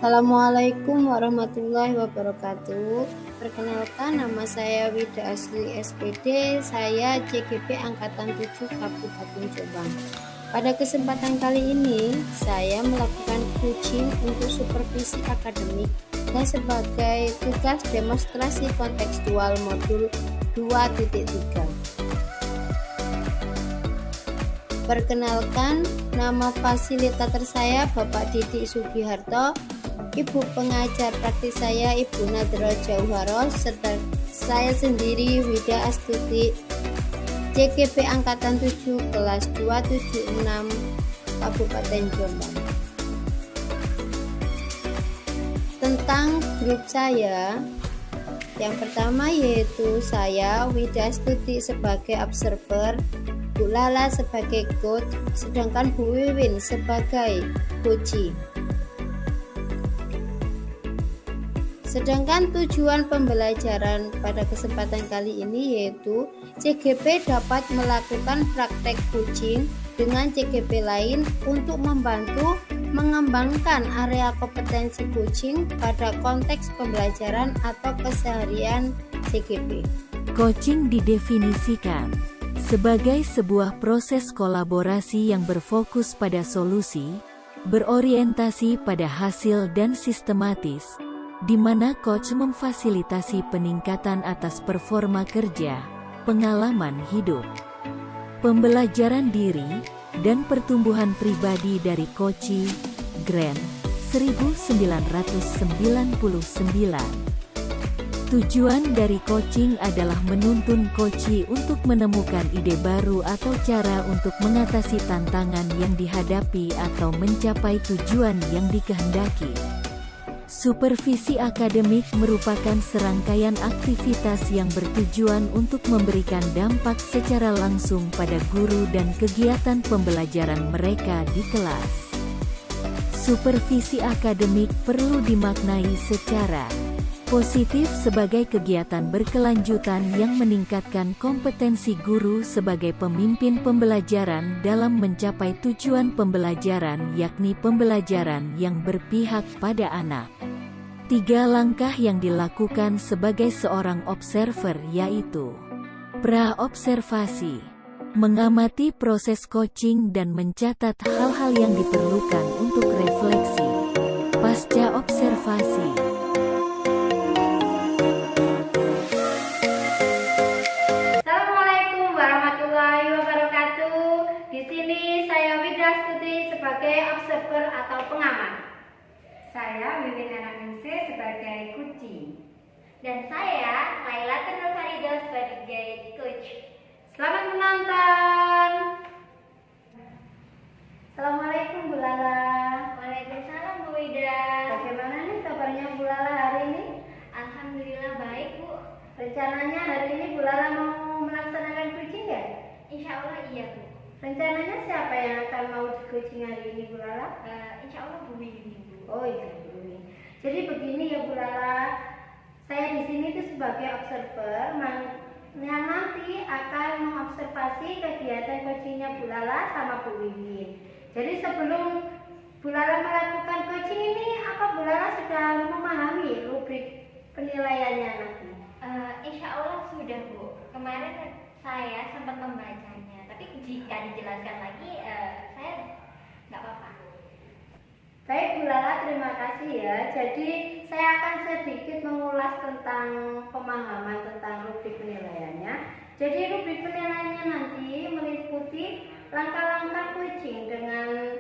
Assalamualaikum warahmatullahi wabarakatuh. Perkenalkan, nama saya Wida Asli SPD, saya CGP Angkatan 7 Kabupaten Jombang. Pada kesempatan kali ini, saya melakukan coaching untuk supervisi akademik dan sebagai tugas demonstrasi kontekstual modul 2.3. Perkenalkan, nama fasilitator saya Bapak Didik Sugiharto, Ibu pengajar praktis saya Ibu Nadra Jauharo, serta saya sendiri Wida Astuti, CGP Angkatan 7 kelas 276 Kabupaten Jombang. Tentang grup saya, yang pertama yaitu saya Wida Astuti sebagai observer, Bu Lala sebagai coach, sedangkan Bu Wiwin sebagai coachee. Sedangkan tujuan pembelajaran pada kesempatan kali ini yaitu CGP dapat melakukan praktek coaching dengan CGP lain untuk membantu mengembangkan area kompetensi coaching pada konteks pembelajaran atau keseharian CGP. Coaching didefinisikan sebagai sebuah proses kolaborasi yang berfokus pada solusi, berorientasi pada hasil dan sistematis, di mana coach memfasilitasi peningkatan atas performa kerja, pengalaman hidup, pembelajaran diri, dan pertumbuhan pribadi dari coachee, Grant, 1999. Tujuan dari coaching adalah menuntun coachee untuk menemukan ide baru atau cara untuk mengatasi tantangan yang dihadapi atau mencapai tujuan yang dikehendaki. Supervisi akademik merupakan serangkaian aktivitas yang bertujuan untuk memberikan dampak secara langsung pada guru dan kegiatan pembelajaran mereka di kelas. Supervisi akademik perlu dimaknai secara positif sebagai kegiatan berkelanjutan yang meningkatkan kompetensi guru sebagai pemimpin pembelajaran dalam mencapai tujuan pembelajaran, yakni pembelajaran yang berpihak pada anak. 3 langkah yang dilakukan sebagai seorang observer yaitu: pra-observasi, mengamati proses coaching dan mencatat hal-hal yang diperlukan untuk refleksi; pasca observasi, sebagai observer atau pengamat. Saya Wiwin Ananingsih sebagai coachee. Dan saya Laila Turnur Farida sebagai coach. Selamat menonton. Assalamualaikum Bu Lala. Waalaikumsalam Bu Wida. Bagaimana nih kabarnya Bu Lala hari ini? Alhamdulillah baik Bu. Rencananya hari ini Bu Lala mau melaksanakan coaching ya? Insya Allah iya Bu. Rencananya siapa yang akan mau di coaching hari ini Bu Lala? Insya Allah Bu Wiwin Bu. Oh iya Bu Wiwin. Jadi begini ya Bu Lala, saya di sini tuh sebagai observer yang nanti akan mengobservasi kegiatan coachingnya Bu Lala sama Bu Wiwin. Jadi sebelum Bu Lala melakukan coaching ini, apa Bu Lala sudah memahami rubrik penilaiannya nanti? Insya Allah sudah Bu. Kemarin saya sempat membacanya, tapi jika dijelaskan lagi saya nggak apa-apa. Baik Bu Lala, terima kasih ya. Jadi saya akan sedikit mengulas tentang pemahaman tentang rubrik penilaiannya. Jadi rubrik penilaiannya nanti meliputi langkah-langkah coaching dengan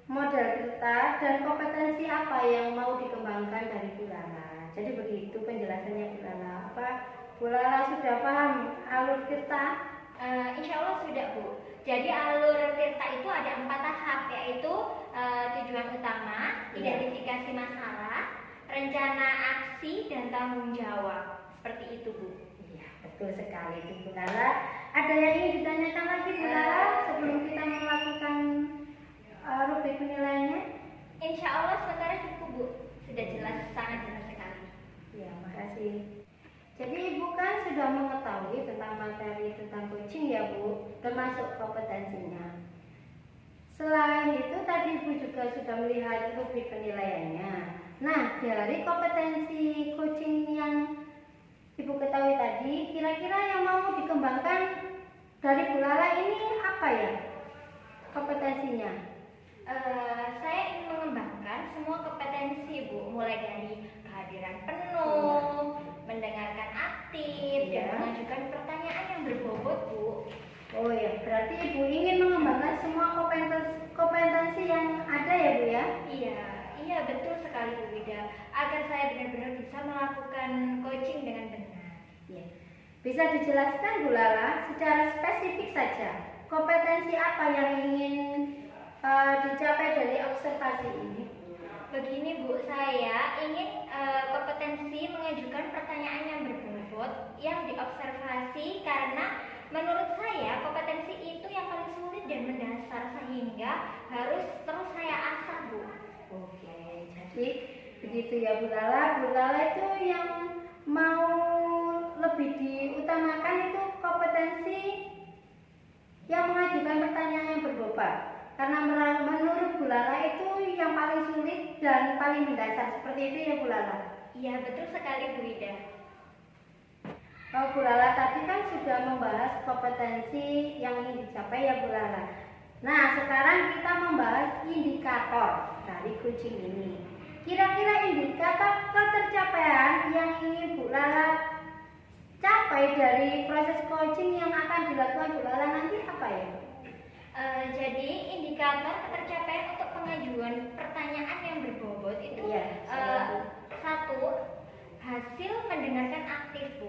model kita dan kompetensi apa yang mau dikembangkan dari Bu Lala. Jadi begitu penjelasannya Bu Lala. Apa Bu Lala sudah paham alur kita? Insya Allah sudah Bu. Jadi alur tirta itu ada 4 tahap, yaitu tujuan utama, identifikasi masalah, rencana aksi, dan tanggung jawab. Seperti itu Bu. Iya, betul sekali Bu Lala. Ada yang ingin ditanyakan lagi Bu Lala sebelum kita melakukan rubrik penilaiannya? Insya Allah sementara cukup Bu. Sudah jelas, sangat jelas sekali. Ya, makasih. Jadi Ibu kan sudah mengetahui tentang materi tentang coaching ya Bu, termasuk kompetensinya. Selain itu tadi Ibu juga sudah melihat rubrik penilaiannya. Nah, dari kompetensi coaching yang Ibu ketahui tadi, kira-kira yang mau dikembangkan dari Bu Lala ini apa ya kompetensinya? Saya ingin mengembangkan semua kompetensi Bu, mulai dari kehadiran penuh, mendengarkan aktif, dan mengajukan pertanyaan yang berbobot Bu. Oh ya, berarti Ibu ingin mengembangkan semua kompetensi yang ada ya Bu ya? Iya betul sekali Bu Wida, agar saya benar-benar bisa melakukan coaching dengan benar. Ya. Bisa dijelaskan Bu Lala secara spesifik saja kompetensi apa yang ingin dicapai dari observasi ini? Begini Bu, saya ingin kompetensi mengajukan pertanyaan yang berbobot yang diobservasi, karena menurut saya kompetensi itu yang paling sulit dan mendasar, sehingga harus terus saya asah Bu. Oke, jadi begitu ya Bu Lala. Bu Lala itu yang mau lebih diutamakan itu kompetensi yang mengajukan pertanyaan yang berbobot. Karena menurut Bu Lala itu yang paling sulit dan paling mendasar. Seperti itu ya Bu Lala? Iya betul sekali Bu Wida. Kalau Bu Lala tadi kan sudah membahas kompetensi yang ingin dicapai ya Bu Lala. Nah, sekarang kita membahas indikator dari coaching ini. Kira-kira indikator ketercapaian yang ingin Bu Lala capai dari proses coaching yang akan dilakukan Bu Lala nanti apa ya? Jadi indikator ketercapaian untuk pengajuan pertanyaan yang berbobot itu satu, hasil mendengarkan aktif Bu.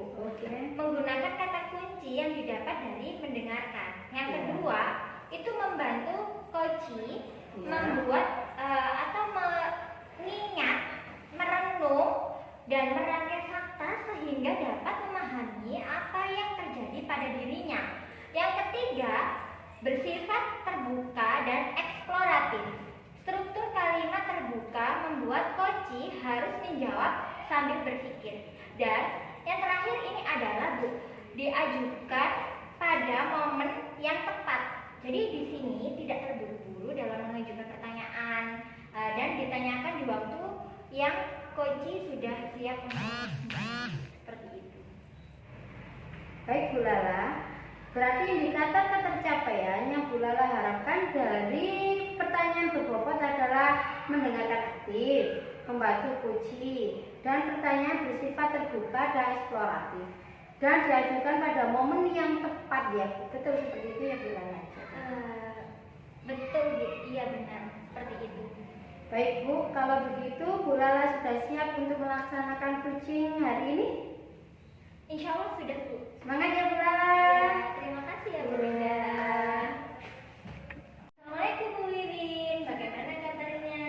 Menggunakan kata kunci yang didapat dari mendengarkan. Yang kedua, itu membantu coachee membuat atau mengingat, merenung dan merangkai fakta sehingga dapat memahami apa yang terjadi pada dirinya. Yang ketiga, bersifat terbuka dan eksploratif. Struktur kalimat terbuka membuat coachee harus menjawab sambil berpikir. Dan yang terakhir ini adalah Bu, diajukan pada momen yang tepat. Jadi di sini tidak terburu-buru dalam mengajukan pertanyaan dan ditanyakan di waktu yang coachee sudah siap menjawab. Seperti itu. Baik Bu Lala, berarti indikator ketercapaian yang Bu Lala harapkan dari pertanyaan berbobot adalah mendengarkan aktif, membantu coachee, dan pertanyaan bersifat terbuka dan eksploratif, dan diajukan pada momen yang tepat ya. Betul seperti itu ya Bu Lala? Betul Bu, iya benar seperti itu. Baik Bu, kalau begitu Bu Lala sudah siap untuk melaksanakan coaching hari ini? Insya Allah sudah Bu. Semangat ya Bu Lala. Terima kasih ya Bu Linda. Assalamualaikum Bu Wiwin, bagaimana kabarnya?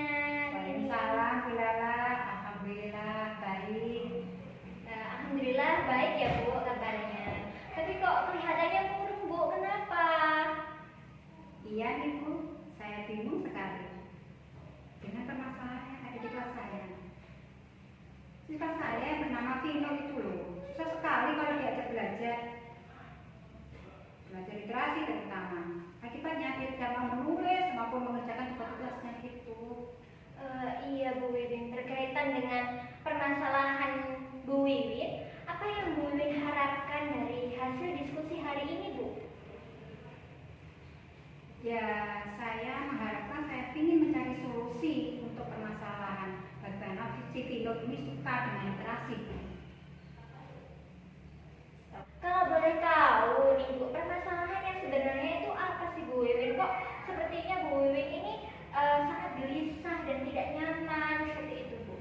Waalaikumsalam Bu Lala, alhamdulillah baik. Alhamdulillah baik ya Bu kabarnya. Tapi kok kelihatannya murung Bu, kenapa? Iya nih Bu, saya bingung sekali dengan permasalahan yang ada di kelas saya. Siswa saya yang bernama Vino itu loh, susah sekali kalau diajak belajar literasi terutama. Akibatnya dia tidak mau menulis maupun mengerjakan tugas-tugasnya gitu. Iya Bu Wiwin, berkaitan dengan permasalahan Bu Wiwin, apa yang Bu Wiwin harapkan dari hasil diskusi hari ini Bu? Ya, saya mengharapkan saya ingin mencari solusi untuk permasalahan bagaimana si Vino ini suka dengan literasi. Kalau boleh tahu nih Bu, permasalahannya sebenarnya itu apa sih Bu Wiwin? Kok sepertinya Bu Wiwin ini sangat gelisah dan tidak nyaman seperti itu Bu?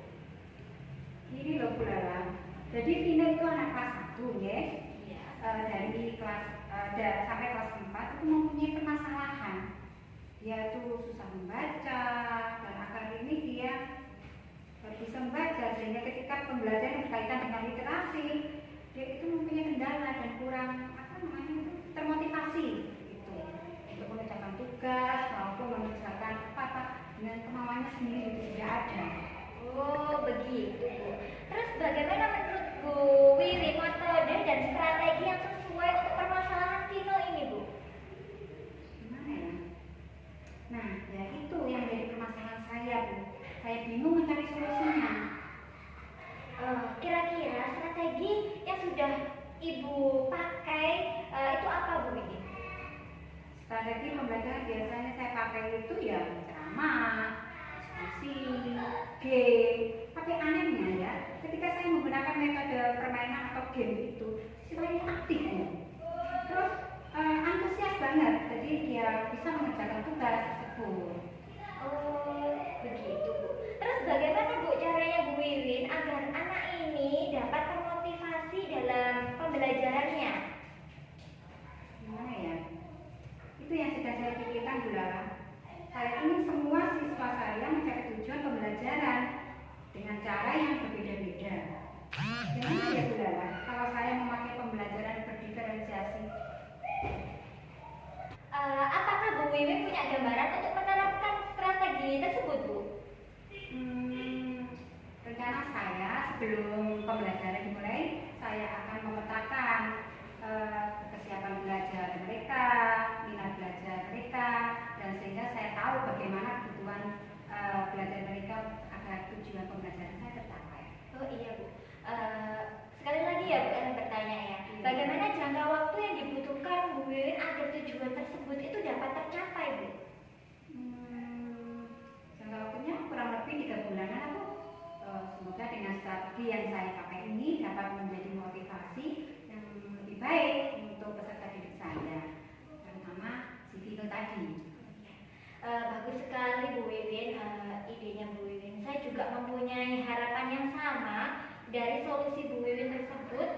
Ini loh Bu Lala, jadi Vino itu anak kelas 1 ya. Iya. Dari kelas sampai kelas 4 itu mempunyai permasalahan. Dia tuh susah membaca dan akhir ini dia bisa membaca, sehingga ketika pembelajaran berkaitan dengan literasi dia itu mempunyai kendala dan kurang termotivasi gitu untuk mengerjakan tugas maupun mengerjakan apa dengan kemauannya sendiri itu tidak ada. Oh begitu Bu. Terus bagaimana menurut Bu Wiwin metode dan strategi yang sesuai untuk permasalahan Vino ini Bu? Gimana ya? Nah, ya itu yang jadi permasalahan saya Bu. Saya bingung mencari solusinya. Strategi pembelajaran biasanya saya pakai itu ya ceramah, diskusi, game. Tapi anehnya ya, ketika saya menggunakan metode permainan atau game itu, siswanya aktif ya. Terus antusias banget, jadi dia bisa mengerjakan tugas tersebut. Oh, begitu Bu. Terus bagaimana Bu caranya Bu Wiwin agar anak ini dapat termotivasi dalam pembelajarannya? Gimana ya? Itu yang sudah saya pikirkan Bu Lala. Saya ingin semua siswa saya mencapai tujuan pembelajaran dengan cara yang berbeda-beda. Gimana ya Bu Lala? Kalau saya memakai pembelajaran berdiferensiasi, Apakah Bu Wiwin punya gambaran untuk menerapkan strategi tersebut Bu? rencana saya sebelum pembelajaran dimulai, saya akan memetakan kesiapan belajar mereka, minat belajar mereka, dan sehingga saya tahu bagaimana kebutuhan belajar mereka agar tujuan pembelajaran saya tercapai. Oh iya Bu. Sekali lagi ya Bu Ellen bertanya ya. Bagaimana jangka waktu yang dibutuhkan Bu Wiwin agar tujuan tersebut itu dapat tercapai Bu? Jangka waktunya kurang lebih 3 bulanan Bu. Semoga dengan strategi yang saya pakai ini dapat menjadi motivasi yang lebih baik untuk peserta didik saya, terutama si Vito tadi. Bagus sekali Bu Wiwin, idenya Bu Wiwin. Saya juga mempunyai harapan yang sama dari solusi Bu Wiwin tersebut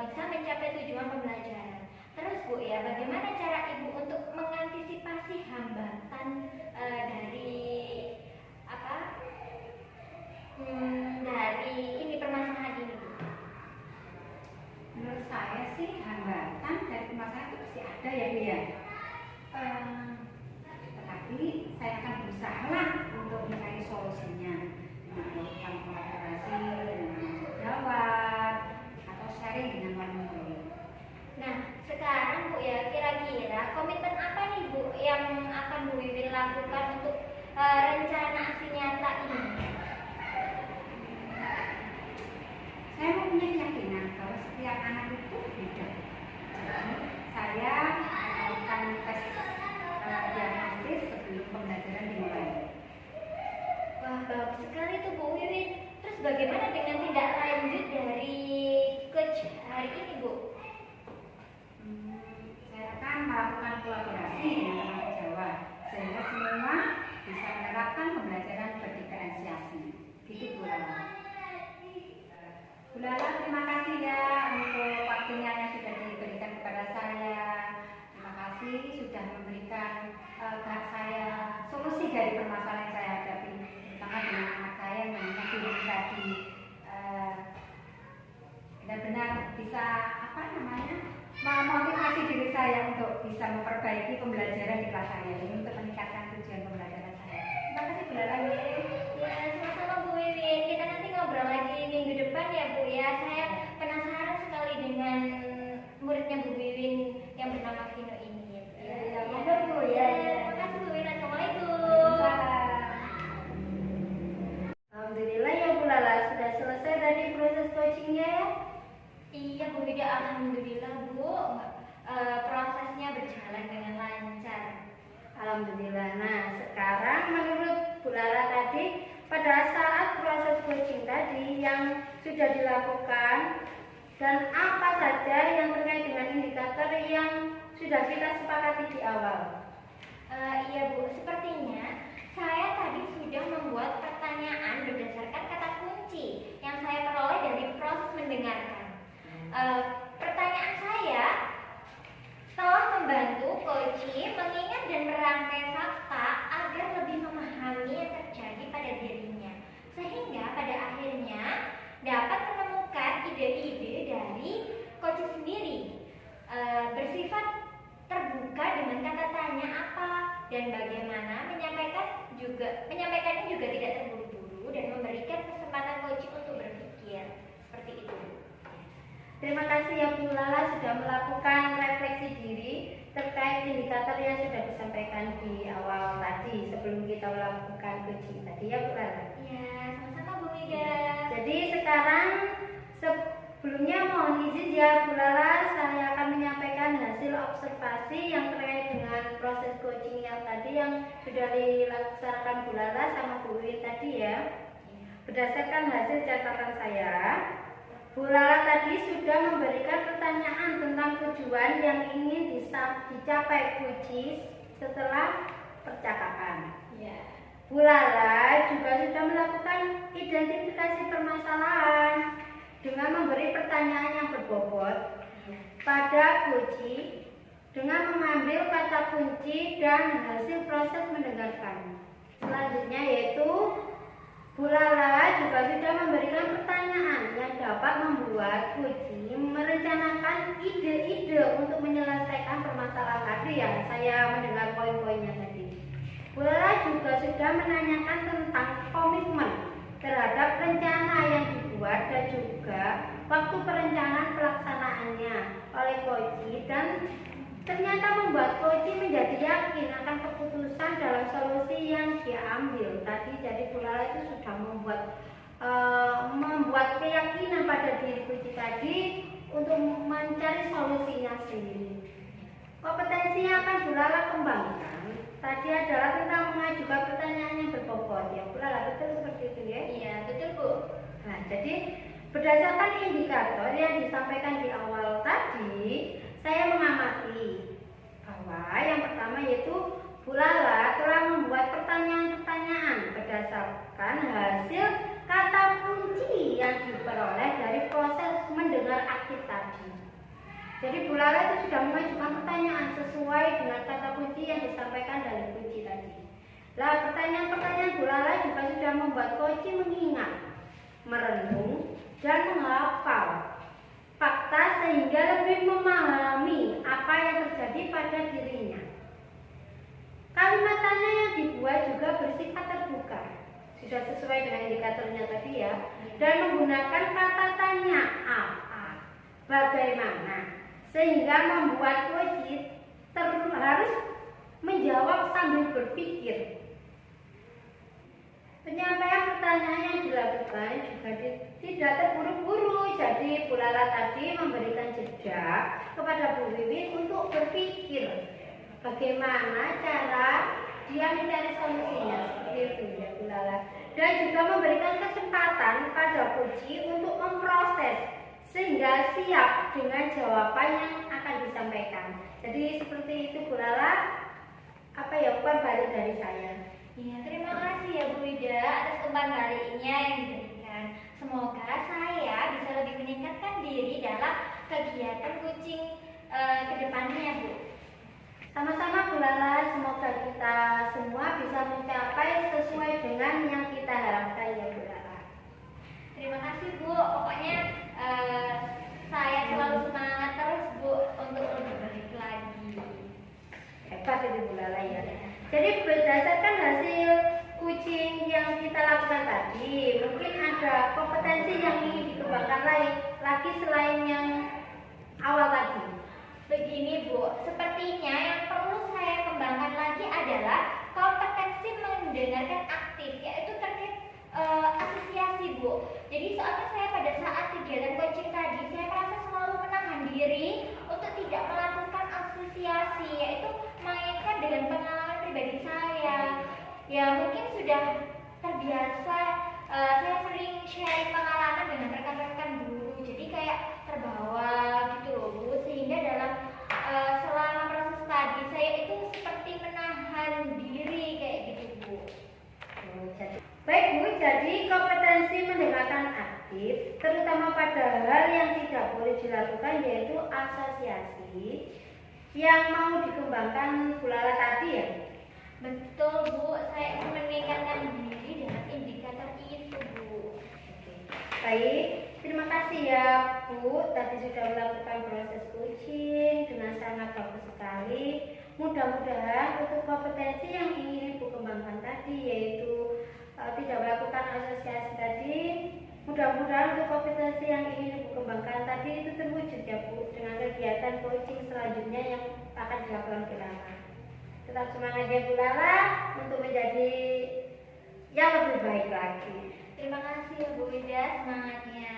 bisa mencapai tujuan pembelajaran. Terus Bu ya, bagaimana cara Ibu untuk mengantisipasi hambatan dari dari ini permasalahan ini Bu? Menurut saya sih hambatan dari permasalahan itu pasti ada ya Bu ya. Tetapi saya akan berusaha lah untuk mencari solusinya dengan melakukan kolaborasi dengan jawab atau sharing dengan murid. Nah, sekarang Bu ya, kira-kira komitmen apa nih Bu yang akan Bu Wiwin lakukan untuk rencana aksi nyata ini? Saya mempunyai keyakinan bahwa setiap anak itu beda. Jadi saya melakukan tes diagnostis sebelum pembelajaran dimulai. Wah, bagus sekali tuh Bu Wiwin. Terus bagaimana dengan tindak lanjut dari coach hari ini Bu? Saya akan melakukan kolaborasi dengan teman sejawat sehingga semua bisa menerapkan pembelajaran berdiferensiasi. Gitu Bu Lala. Bu Lala, terima kasih ya untuk waktunya yang sudah diberikan kepada saya. Terima kasih sudah memberikan saya solusi dari permasalahan yang saya hadapi, terutama dengan anak saya yang namanya Firin tadi. Benar-benar bisa memotivasi diri saya untuk bisa memperbaiki pembelajaran di kelas saya ini untuk meningkatkan tujuan pembelajaran saya. Terima kasih Bu Lala. Ya, sama-sama Bu Wiwin. Kita nanti ngobrol lagi minggu depan ya Bu ya. Saya penasaran sekali dengan muridnya Bu Wiwin yang bernama Vino ini ya Bu. Ya, Bu ya. Terima kasih Bu Wiwin. Assalamualaikum. Alhamdulillah ya Bu Lala, sudah selesai tadi proses coachingnya ya. Iya Bu Wida, alhamdulillah Bu. Prosesnya berjalan dengan lancar. Alhamdulillah. Nah, sekarang menurut Bu Lala tadi, pada saat proses coaching tadi yang sudah dilakukan dan apa saja yang terkait dengan indikator yang sudah kita sepakati di awal. Iya Bu, sepertinya saya tadi sudah membuat pertanyaan berdasarkan kata kunci yang saya peroleh dari proses mendengarkan. Pertanyaan saya telah membantu coaching mengingat dan merangkai fakta agar lebih memahami yang terjadi pada dirinya, sehingga pada akhirnya dapat menemukan ide-ide dari coaching sendiri, bersifat terbuka dengan kata tanya apa dan bagaimana menyampaikannya juga tidak terburu-buru dan memberikan kesempatan coaching untuk berpikir seperti itu. Terima kasih ya Bu Lala sudah melakukan refleksi diri terkait indikator yang sudah disampaikan di awal tadi sebelum kita melakukan coaching tadi ya Bu Lala. Iya, sama-sama Bu Wida. Jadi sekarang Sebelumnya mohon izin ya Bu Lala, saya akan menyampaikan hasil observasi yang terkait dengan proses coaching yang tadi yang sudah dilaksanakan Bu Lala sama Bu Wiwin tadi ya. Berdasarkan hasil catatan saya, Bu Lala tadi sudah memberikan pertanyaan tentang tujuan yang ingin dicapai coach setelah percakapan. Bu Lala juga sudah melakukan identifikasi permasalahan dengan memberi pertanyaan yang berbobot pada kunci dengan mengambil kata kunci dan hasil proses mendengarkan. Selanjutnya yaitu Bu Lala juga sudah memberikan pertanyaan yang dapat membuat kunci merencanakan ide-ide untuk menyelesaikan permasalahan tadi yang saya mendengar poin-poinnya tadi. Bu Lala juga sudah menanyakan tentang komitmen terhadap rencana yang dibuat dan juga waktu perencanaan pelaksanaannya oleh Koji, dan ternyata membuat Koji menjadi yakin akan keputusan dalam solusi yang dia ambil tadi. Jadi Bu Lala itu sudah membuat keyakinan pada diri Koji tadi untuk mencari solusinya sendiri. Kompetensi yang akan Bu Lala kembangkan tadi adalah tentang mengajukan pertanyaan yang berbobot ya Bu Lala, betul seperti itu ya? Iya, betul Bu. Nah, jadi berdasarkan indikator yang disampaikan di awal tadi, saya mengamati bahwa yang pertama yaitu Bu Lala telah membuat pertanyaan-pertanyaan berdasarkan hasil kata kunci yang diperoleh dari proses mendengar aktif tadi. Jadi Bu Lala itu sudah mengajukan pertanyaan sesuai dengan kata kunci yang disampaikan dari kunci tadi. Lah, pertanyaan-pertanyaan Bu Lala juga sudah membuat kunci mengingat, merenung, dan menghafal fakta sehingga lebih memahami apa yang terjadi pada dirinya. Kalimat tanya yang dibuat juga bersifat terbuka, sudah sesuai dengan indikatornya tadi ya, dan menggunakan kata tanya apa, bagaimana, sehingga membuat wajib harus menjawab sambil berpikir. Penyampaian pertanyaan yang dilakukan juga tidak terburu-buru. Jadi Bu Lala tadi memberikan jeda kepada Bu Wiwin untuk berpikir bagaimana cara dia mencari solusinya, seperti itu ya Bu Lala. Dan juga memberikan kesempatan pada Puji untuk memproses sehingga siap dengan jawaban yang akan disampaikan. Jadi seperti itu Bu Lala, umpan balik dari saya. Iya, terima kasih ya Bu Wida atas umpan baliknya yang diberikan. Semoga saya bisa lebih meningkatkan diri dalam kegiatan kucing ke depannya Bu. Sama-sama Bu Lala, semoga kita semua bisa mencapai sesuai dengan yang kita harapkan ya Bu Lala. Terima kasih Bu, pokoknya saya selalu semangat terus Bu untuk lebih baik lagi. Hebat itu Bu Lala ya. Jadi berdasarkan hasil kucing yang kita lakukan tadi, mungkin ada kompetensi yang ingin dikembangkan lagi selain yang awal tadi. Begini Bu, sepertinya yang perlu saya kembangkan lagi adalah kompetensi mendengarkan aktif, yaitu terkait asosiasi Bu. Jadi soalnya saya pada saat kegiatan coaching tadi, saya merasa selalu menahan diri untuk tidak melakukan asosiasi, yaitu mengaitkan dengan pengalaman pribadi saya. Ya mungkin sudah terbiasa, saya sering sharing pengalaman dengan rekan-rekan dulu, jadi kayak terbawa gitu loh Bu, sehingga dalam selama proses tadi saya itu seperti menahan diri kayak gitu Bu. Baik Bu, jadi kompetensi mendengarkan aktif terutama pada hal yang tidak boleh dilakukan yaitu asosiasi yang mau dikembangkan Bu Lala tadi ya. Betul Bu, saya ingin meningkatkan diri dengan indikator itu Bu. Baik, terima kasih ya Bu, tadi sudah melakukan proses coaching dengan sangat bagus sekali. Mudah-mudahan untuk kompetensi yang ingin Ibu kembangkan tadi yaitu tidak melakukan asosiasi tadi, mudah-mudahan untuk kompetensi yang ingin Ibu kembangkan tadi itu terwujud ya Bu dengan kegiatan coaching selanjutnya yang akan dilakukan Bu Lala. Tetap semangat ya Bu Lala untuk menjadi yang lebih baik lagi. Terima kasih ya Bu Wida semangatnya.